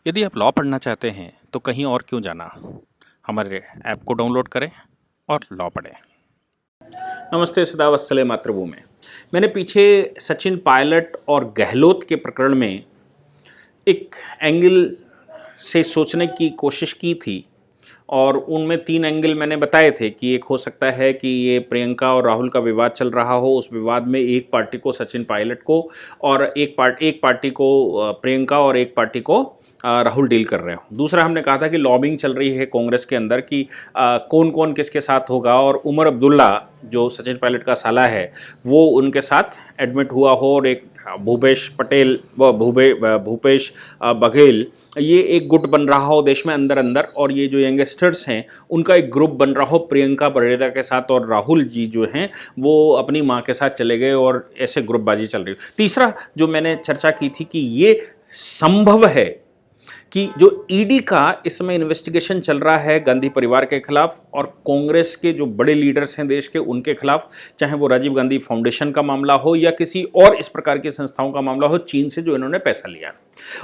यदि आप लॉ पढ़ना चाहते हैं तो कहीं और क्यों जाना, हमारे ऐप को डाउनलोड करें और लॉ पढ़ें। नमस्ते, सदा वत्सले मातृभूमि। मैंने पीछे सचिन पायलट और गहलोत के प्रकरण में एक एंगल से सोचने की कोशिश की थी और उनमें 3 एंगल मैंने बताए थे कि एक हो सकता है कि ये प्रियंका और राहुल का विवाद चल रहा हो, उस विवाद में एक पार्टी को सचिन पायलट को और एक पार्टी को प्रियंका और एक पार्टी को राहुल डील कर रहे हो। दूसरा हमने कहा था कि लॉबिंग चल रही है कांग्रेस के अंदर कि कौन कौन किसके साथ होगा और उमर अब्दुल्ला जो सचिन पायलट का साला है वो उनके साथ एडमिट हुआ हो और एक भूपेश पटेल व भूपेश बघेल ये एक गुट बन रहा हो देश में अंदर अंदर, और ये जो यंगस्टर्स हैं उनका एक ग्रुप बन रहा हो प्रियंका बड़ेरा के साथ, और राहुल जी जो हैं वो अपनी मां के साथ चले गए और ऐसे ग्रुपबाजी चल रही हो। तीसरा जो मैंने चर्चा की थी कि ये संभव है कि जो ईडी का इस समय इन्वेस्टिगेशन चल रहा है गांधी परिवार के खिलाफ और कांग्रेस के जो बड़े लीडर्स हैं देश के उनके खिलाफ, चाहे वो राजीव गांधी फाउंडेशन का मामला हो या किसी और इस प्रकार की संस्थाओं का मामला हो, चीन से जो इन्होंने पैसा लिया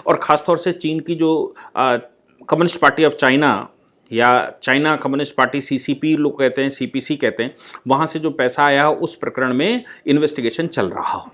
और ख़ासतौर से चीन की जो कम्युनिस्ट पार्टी ऑफ चाइना या चाइना कम्युनिस्ट पार्टी सीसीपी लोग कहते हैं, सीपीसी कहते हैं, वहाँ से जो पैसा आया उस प्रकरण में इन्वेस्टिगेशन चल रहा हो।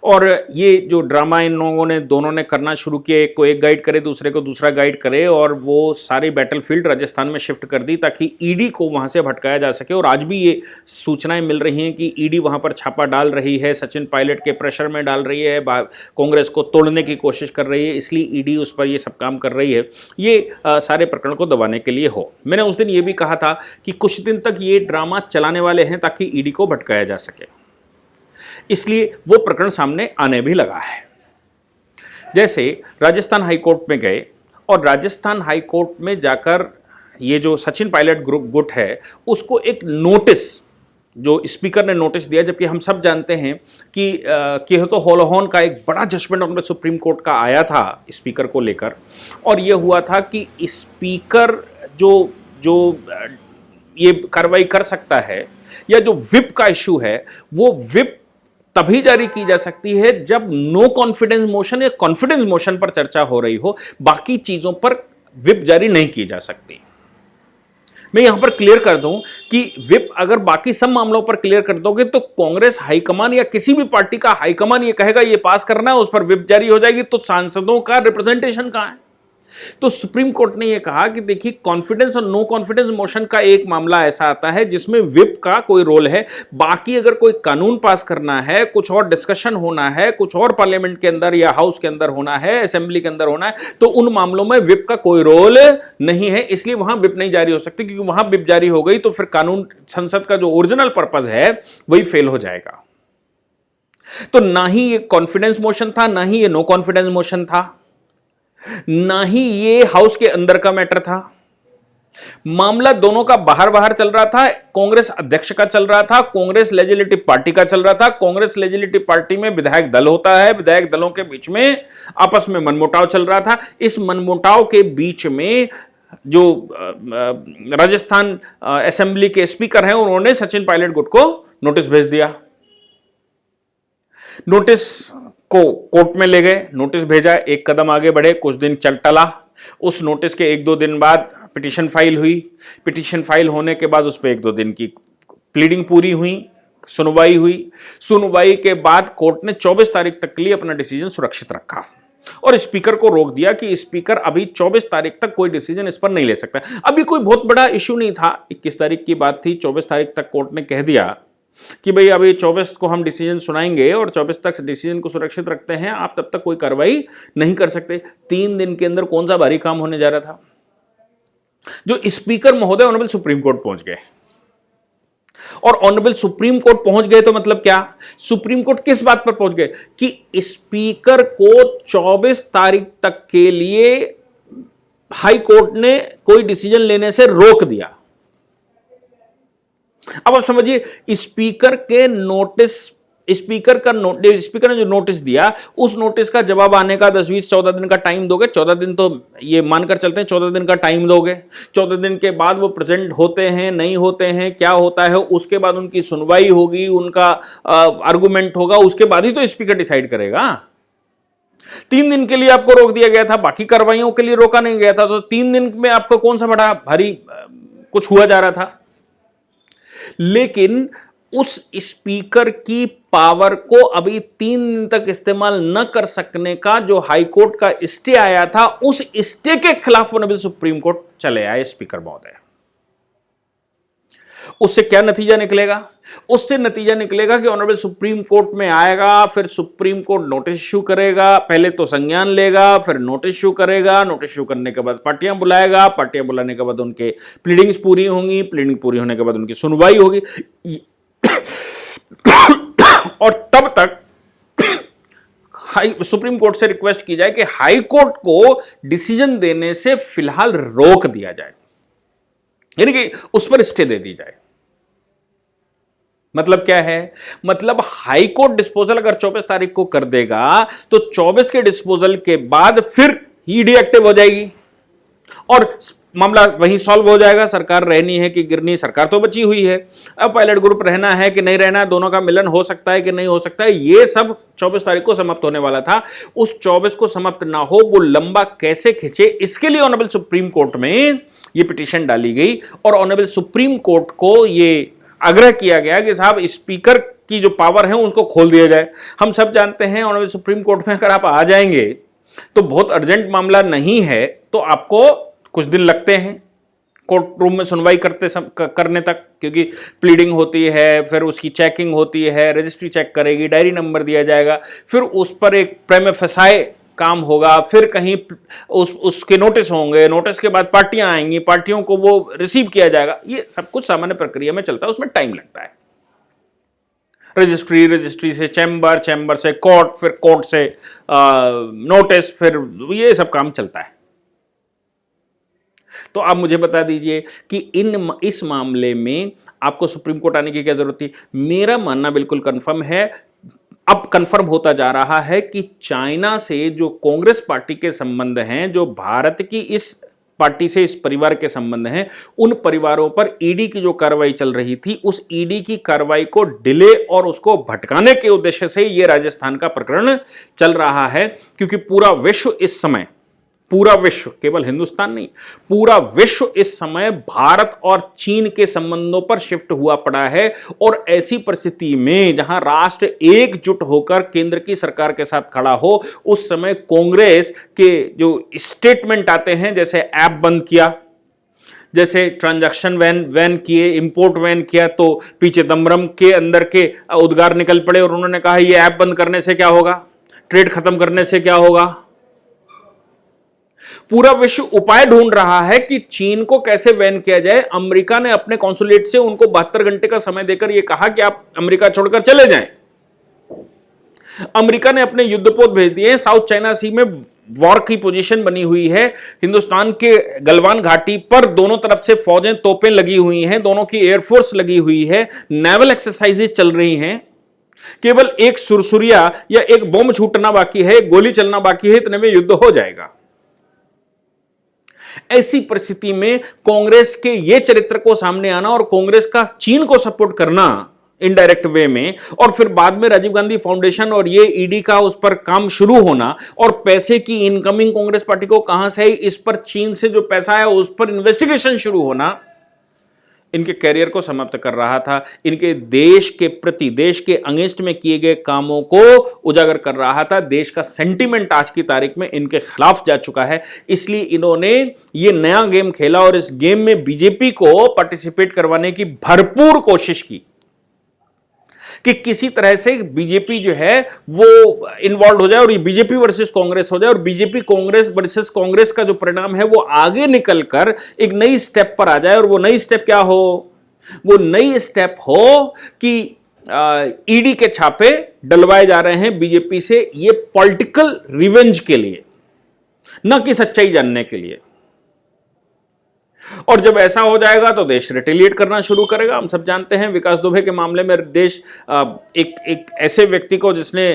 और ये जो ड्रामा इन लोगों ने दोनों ने करना शुरू किया, एक को एक गाइड करे दूसरे को दूसरा गाइड करे, और वो सारी बैटलफील्ड राजस्थान में शिफ्ट कर दी ताकि ईडी को वहाँ से भटकाया जा सके। और आज भी ये सूचनाएं मिल रही हैं कि ईडी वहाँ पर छापा डाल रही है, सचिन पायलट के प्रेशर में डाल रही है, कांग्रेस को तोड़ने की कोशिश कर रही है, इसलिए ईडी उस पर ये सब काम कर रही है, ये सारे प्रकरण को दबाने के लिए हो। मैंने उस दिन ये भी कहा था कि कुछ दिन तक ये ड्रामा चलाने वाले हैं ताकि ईडी को भटकाया जा सके, इसलिए वो प्रकरण सामने आने भी लगा है। जैसे राजस्थान हाईकोर्ट में गए और राजस्थान हाईकोर्ट में जाकर ये जो सचिन पायलट ग्रुप गुट है उसको एक नोटिस जो स्पीकर ने नोटिस दिया, जबकि हम सब जानते हैं कि केहतो होलोहोन का एक बड़ा जजमेंट ऑन सुप्रीम कोर्ट का आया था स्पीकर को लेकर, और ये हुआ था कि स्पीकर जो ये कार्रवाई कर सकता है या जो विप का इश्यू है वो विप तभी जारी की जा सकती है जब नो कॉन्फिडेंस मोशन या कॉन्फिडेंस मोशन पर चर्चा हो रही हो, बाकी चीजों पर विप जारी नहीं की जा सकती। मैं यहां पर क्लियर कर दूं कि विप अगर बाकी सब मामलों पर क्लियर कर दोगे तो कांग्रेस हाईकमान या किसी भी पार्टी का हाईकमान ये कहेगा ये पास करना है, उस पर विप जारी हो जाएगी, तो सांसदों का रिप्रेजेंटेशन कहां है? तो सुप्रीम कोर्ट ने यह कहा कि देखिए कॉन्फिडेंस और नो कॉन्फिडेंस मोशन का एक मामला ऐसा आता है जिसमें विप का कोई रोल है, बाकी अगर कोई कानून पास करना है, कुछ और डिस्कशन होना है, कुछ और पार्लियामेंट के अंदर या हाउस के अंदर होना है, असेंबली के अंदर होना है, तो उन मामलों में विप का कोई रोल नहीं है, इसलिए वहां विप नहीं जारी हो सकती, क्योंकि वहां विप जारी हो गई तो फिर कानून संसद का जो ओरिजिनल पर्पज है वही फेल हो जाएगा। तो ना ही ये कॉन्फिडेंस मोशन था, ना ही ये नो कॉन्फिडेंस मोशन था, ना ही ये हाउस के अंदर का मैटर था। मामला दोनों का बाहर बाहर चल रहा था, कांग्रेस अध्यक्ष का चल रहा था, कांग्रेस लेजिस्लेटिव पार्टी का चल रहा था। कांग्रेस लेजिस्लेटिव पार्टी में विधायक दल होता है, विधायक दलों के बीच में आपस में मनमुटाव चल रहा था। इस मनमुटाव के बीच में जो राजस्थान असेंबली के स्पीकर हैं उन्होंने सचिन पायलट गुट को नोटिस भेज दिया, नोटिस को कोर्ट में ले गए, नोटिस भेजा, एक कदम आगे बढ़े, कुछ दिन चल टला। उस नोटिस के 1-2 दिन बाद पिटीशन फाइल हुई, पिटीशन फाइल होने के बाद उस पर 1-2 दिन की प्लीडिंग पूरी हुई, सुनवाई हुई। सुनवाई के बाद कोर्ट ने 24 तारीख तक के लिए अपना डिसीजन सुरक्षित रखा और स्पीकर को रोक दिया कि स्पीकर अभी 24 तारीख तक कोई डिसीजन इस पर नहीं ले सकता। अभी कोई बहुत बड़ा इश्यू नहीं था, 21 तारीख की बात थी, 24 तारीख तक कोर्ट ने कह दिया कि भाई अभी 24 को हम डिसीजन सुनाएंगे और 24 तक डिसीजन को सुरक्षित रखते हैं, आप तब तक कोई कार्रवाई नहीं कर सकते। 3 दिन के अंदर कौन सा भारी काम होने जा रहा था? जो स्पीकर महोदय ऑनरेबल सुप्रीम कोर्ट पहुंच गए, और ऑनरेबल सुप्रीम कोर्ट पहुंच गए तो मतलब क्या? सुप्रीम कोर्ट किस बात पर पहुंच गए कि स्पीकर को 24 तारीख तक के लिए हाई कोर्ट ने कोई डिसीजन लेने से रोक दिया। अब आप समझिए स्पीकर के नोटिस, स्पीकर ने जो नोटिस दिया उस नोटिस का जवाब आने का 10-20-14 दिन का टाइम दोगे। 14 दिन तो ये मानकर चलते हैं, 14 दिन का टाइम दोगे। 14 दिन के बाद वो प्रेजेंट होते हैं, नहीं होते हैं, क्या होता है, उसके बाद उनकी सुनवाई होगी, उनका आर्गुमेंट होगा, उसके बाद ही तो स्पीकर डिसाइड करेगा। 3 दिन के लिए आपको रोक दिया गया था, बाकी कार्रवाइयों के लिए रोका नहीं गया था, तो 3 दिन में आपको कौन सा बड़ा भारी कुछ हुआ जा रहा था। लेकिन उस स्पीकर की पावर को अभी 3 दिन तक इस्तेमाल न कर सकने का जो हाईकोर्ट का स्टे आया था, उस स्टे के खिलाफ ऑनरेबल सुप्रीम कोर्ट चले आए स्पीकर महोदय। उससे क्या नतीजा निकलेगा? उससे नतीजा निकलेगा कि ऑनरेबल सुप्रीम कोर्ट में आएगा, फिर सुप्रीम कोर्ट नोटिस इश्यू करेगा, पहले तो संज्ञान लेगा, फिर नोटिस इश्यू करेगा, नोटिस इश्यू करने के बाद पार्टियां बुलाएगा, पार्टियां बुलाने के बाद उनके प्लीडिंग्स पूरी होंगी, प्लीडिंग पूरी होने के बाद उनकी सुनवाई होगी और तब तक सुप्रीम कोर्ट से रिक्वेस्ट की जाए कि हाई कोर्ट को डिसीजन देने से फिलहाल रोक दिया जाए, यानी कि उस पर स्टे दे दी जाए। मतलब क्या है? मतलब हाई कोर्ट डिस्पोजल अगर 24 तारीख को कर देगा तो 24 के डिस्पोजल के बाद फिर ईडी एक्टिव हो जाएगी और मामला वहीं सॉल्व हो जाएगा। सरकार रहनी है कि गिरनी, सरकार तो बची हुई है। अब पायलट ग्रुप रहना है कि नहीं रहना है, दोनों का मिलन हो सकता है कि नहीं हो सकता है, ये सब 24 तारीख को समाप्त होने वाला था। उस 24 को समाप्त ना हो, वो लंबा कैसे खींचे, इसके लिए ऑनरेबल सुप्रीम कोर्ट में ये पिटीशन डाली गई और ऑनरेबल सुप्रीम कोर्ट को ये आग्रह किया गया कि साहब स्पीकर की जो पावर है उसको खोल दिया जाए। हम सब जानते हैं ऑनरेबल सुप्रीम कोर्ट में अगर आप आ जाएंगे तो बहुत अर्जेंट मामला नहीं है तो आपको कुछ दिन लगते हैं कोर्ट रूम में सुनवाई करने तक, क्योंकि प्लीडिंग होती है, फिर उसकी चेकिंग होती है, रजिस्ट्री चेक करेगी, डायरी नंबर दिया जाएगा, फिर उस पर एक प्रेमा फेसाई काम होगा, फिर कहीं उसके नोटिस होंगे, नोटिस के बाद पार्टियां आएंगी, पार्टियों को वो रिसीव किया जाएगा। ये सब कुछ सामान्य प्रक्रिया में चलता है, उसमें टाइम लगता है। रजिस्ट्री से चैम्बर से कोर्ट, फिर कोर्ट से नोटिस, फिर ये सब काम चलता है। तो आप मुझे बता दीजिए कि इस मामले में आपको सुप्रीम कोर्ट आने की क्या जरूरत थी? मेरा मानना बिल्कुल कंफर्म है, अब कंफर्म होता जा रहा है कि चाइना से जो कांग्रेस पार्टी के संबंध हैं, जो भारत की इस पार्टी से इस परिवार के संबंध हैं, उन परिवारों पर ईडी की जो कार्रवाई चल रही थी, उस ईडी की कार्रवाई को डिले और उसको भटकाने के उद्देश्य से ये राजस्थान का प्रकरण चल रहा है। क्योंकि पूरा विश्व इस समय, पूरा विश्व, केवल हिंदुस्तान नहीं, पूरा विश्व इस समय भारत और चीन के संबंधों पर शिफ्ट हुआ पड़ा है। और ऐसी परिस्थिति में जहां राष्ट्र एकजुट होकर केंद्र की सरकार के साथ खड़ा हो, उस समय कांग्रेस के जो स्टेटमेंट आते हैं, जैसे ऐप बंद किया, जैसे ट्रांजैक्शन वैन किए, इंपोर्ट वैन किया, तो पीछे दमरम के अंदर के उद्गार निकल पड़े और उन्होंने कहा ये ऐप बंद करने से क्या होगा, ट्रेड खत्म करने से क्या होगा। पूरा विश्व उपाय ढूंढ रहा है कि चीन को कैसे बैन किया जाए। अमेरिका ने अपने कॉन्सुलेट से उनको 72 घंटे का समय देकर यह कहा कि आप अमेरिका छोड़कर चले जाएं। अमेरिका ने अपने युद्धपोत भेज दिए। साउथ चाइना सी में वॉर की पोजीशन बनी हुई है। हिंदुस्तान के गलवान घाटी पर दोनों तरफ से फौजें, तोपें लगी हुई हैं, दोनों की एयरफोर्स लगी हुई है, नेवल एक्सरसाइजेज चल रही हैं। केवल एक सुरसुरिया या एक बम छूटना बाकी है, एक गोली चलना बाकी है, इतने में युद्ध हो जाएगा। ऐसी परिस्थिति में कांग्रेस के ये चरित्र को सामने आना और कांग्रेस का चीन को सपोर्ट करना इनडायरेक्ट वे में, और फिर बाद में राजीव गांधी फाउंडेशन और ये ईडी का उस पर काम शुरू होना, और पैसे की इनकमिंग कांग्रेस पार्टी को कहां से आई, इस पर चीन से जो पैसा है उस पर इन्वेस्टिगेशन शुरू होना, इनके कैरियर को समाप्त कर रहा था। इनके देश के प्रति, देश के अगेंस्ट में किए गए कामों को उजागर कर रहा था। देश का सेंटीमेंट आज की तारीख में इनके खिलाफ जा चुका है। इसलिए इन्होंने ये नया गेम खेला और इस गेम में बीजेपी को पार्टिसिपेट करवाने की भरपूर कोशिश की कि किसी तरह से बीजेपी जो है वो इन्वॉल्व हो जाए और ये बीजेपी वर्सेस कांग्रेस हो जाए, और बीजेपी कांग्रेस वर्सेस कांग्रेस का जो परिणाम है वो आगे निकलकर एक नई स्टेप पर आ जाए। और वो नई स्टेप क्या हो? वो नई स्टेप हो कि ईडी के छापे डलवाए जा रहे हैं बीजेपी से, ये पॉलिटिकल रिवेंज के लिए, न कि सच्चाई जानने के लिए। और जब ऐसा हो जाएगा तो देश रिटेलिएट करना शुरू करेगा। हम सब जानते हैं विकास दुबे के मामले में देश एक ऐसे व्यक्ति को जिसने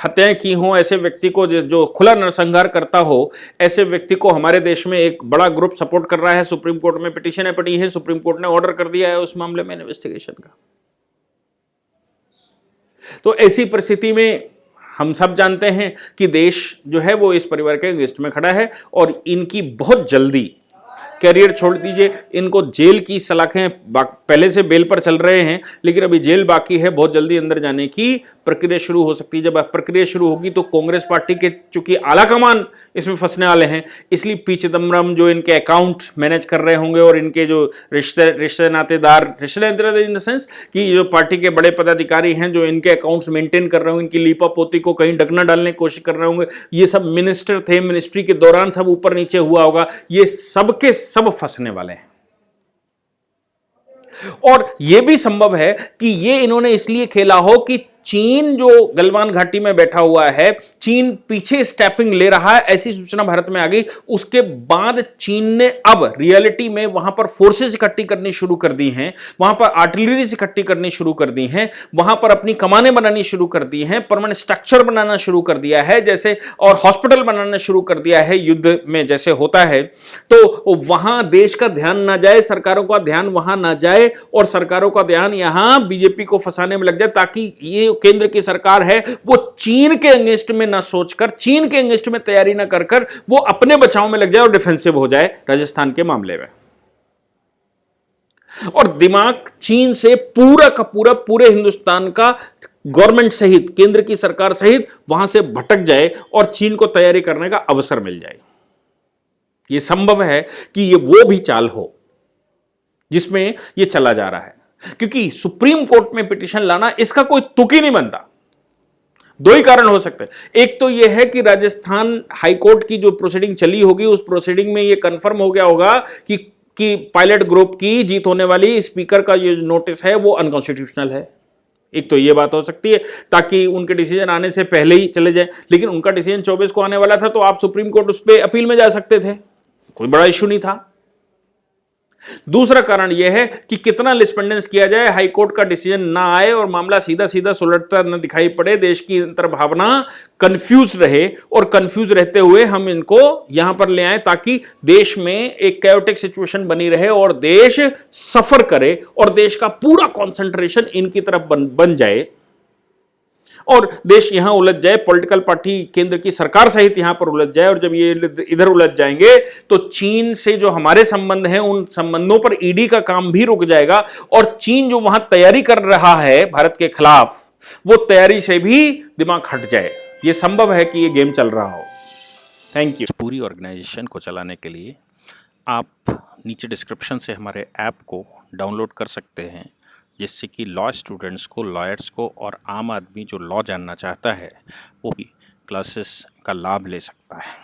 हत्याएं की हों, ऐसे व्यक्ति को जो खुला नरसंहार करता हो, ऐसे व्यक्ति को हमारे देश में एक बड़ा ग्रुप सपोर्ट कर रहा है। सुप्रीम कोर्ट में पिटीशन पड़ी है, सुप्रीम कोर्ट ने ऑर्डर कर दिया है उस मामले में इन्वेस्टिगेशन का। तो ऐसी परिस्थिति में हम सब जानते हैं कि देश जो है वो इस परिवार के अगेंस्ट में खड़ा है और इनकी बहुत जल्दी कैरियर छोड़ दीजिए, इनको जेल की सलाखें पहले से बेल पर चल रहे हैं लेकिन अभी जेल बाकी है, बहुत जल्दी अंदर जाने की प्रक्रिया शुरू हो सकती है। जब प्रक्रिया शुरू होगी तो कांग्रेस पार्टी के चूंकि आला कमान इसमें फंसने वाले हैं, इसलिए पी चिदम्बरम जो इनके अकाउंट मैनेज कर रहे होंगे और इनके जो रिश्ते नातेदार इन द सेंस कि जो पार्टी के बड़े पदाधिकारी हैं जो इनके अकाउंट्स मेंटेन कर रहे होंगे, इनकी लीपा पोती को कहीं डगना डालने की कोशिश कर रहे होंगे, ये सब मिनिस्टर थे, मिनिस्ट्री के दौरान सब ऊपर नीचे हुआ होगा, ये सब के सब फंसने वाले हैं। और यह भी संभव है कि ये इन्होंने इसलिए खेला हो कि चीन जो गलवान घाटी में बैठा हुआ है, चीन पीछे स्टेपिंग ले रहा है, ऐसी सूचना भारत में आ गई। उसके बाद चीन ने अब रियलिटी में वहां पर फोर्सेस इकट्ठी करनी शुरू कर दी हैं, वहां पर आर्टिलरीज इकट्ठी करनी शुरू कर दी हैं, वहां पर अपनी कमानें बनानी शुरू कर दी हैं, परमानेंट स्ट्रक्चर बनाना शुरू कर दिया है जैसे, और हॉस्पिटल बनाना शुरू कर दिया है युद्ध में जैसे होता है। तो वहां देश का ध्यान ना जाए, सरकारों का ध्यान वहां ना जाए और सरकारों का ध्यान यहां बीजेपी को फंसाने में लग जाए, ताकि ये केंद्र की सरकार है वो चीन के अगेंस्ट में ना सोचकर, चीन के अगेंस्ट में तैयारी ना कर वो अपने बचाव में लग जाए और डिफेंसिव हो जाए राजस्थान के मामले में। और दिमाग चीन से पूरा का पूरा पूरे हिंदुस्तान का गवर्नमेंट सहित, केंद्र की सरकार सहित वहां से भटक जाए और चीन को तैयारी करने का अवसर मिल जाए। यह संभव है कि यह वो भी चाल हो जिसमें यह चला जा रहा है, क्योंकि सुप्रीम कोर्ट में पिटीशन लाना इसका कोई तुक ही नहीं बनता। दो ही कारण हो सकते हैं। एक तो यह है कि राजस्थान हाई कोर्ट की जो प्रोसीडिंग चली होगी उस प्रोसीडिंग में यह कंफर्म हो गया होगा कि पायलट ग्रुप की जीत होने वाली, स्पीकर का ये नोटिस है वो अनकॉन्स्टिट्यूशनल है। एक तो यह बात हो सकती है ताकि उनके डिसीजन आने से पहले ही चले जाए, लेकिन उनका डिसीजन 24 को आने वाला था तो आप सुप्रीम कोर्ट उस पर अपील में जा सकते थे, कोई बड़ा इश्यू नहीं था। दूसरा कारण यह है कि कितना लिस्पेंडेंस किया जाए, हाईकोर्ट का डिसीजन ना आए और मामला सीधा सीधा सुलझता न दिखाई पड़े, देश की अंतर्भावना कंफ्यूज रहे और कंफ्यूज रहते हुए हम इनको यहां पर ले आए ताकि देश में एक कैओटिक सिचुएशन बनी रहे और देश सफर करे और देश का पूरा कंसंट्रेशन इनकी तरफ बन जाए और देश यहां उलझ जाए, पॉलिटिकल पार्टी केंद्र की सरकार सहित यहां पर उलझ जाए। और जब ये इधर उलझ जाएंगे तो चीन से जो हमारे संबंध हैं उन संबंधों पर ईडी का काम भी रुक जाएगा और चीन जो वहां तैयारी कर रहा है भारत के खिलाफ, वो तैयारी से भी दिमाग हट जाए। यह संभव है कि यह गेम चल रहा हो। Thank you. पूरी ऑर्गेनाइजेशन को चलाने के लिए आप नीचे डिस्क्रिप्शन से हमारे ऐप को डाउनलोड कर सकते हैं, जिससे कि लॉ स्टूडेंट्स को, लॉयर्स को और आम आदमी जो लॉ जानना चाहता है वो भी क्लासेस का लाभ ले सकता है।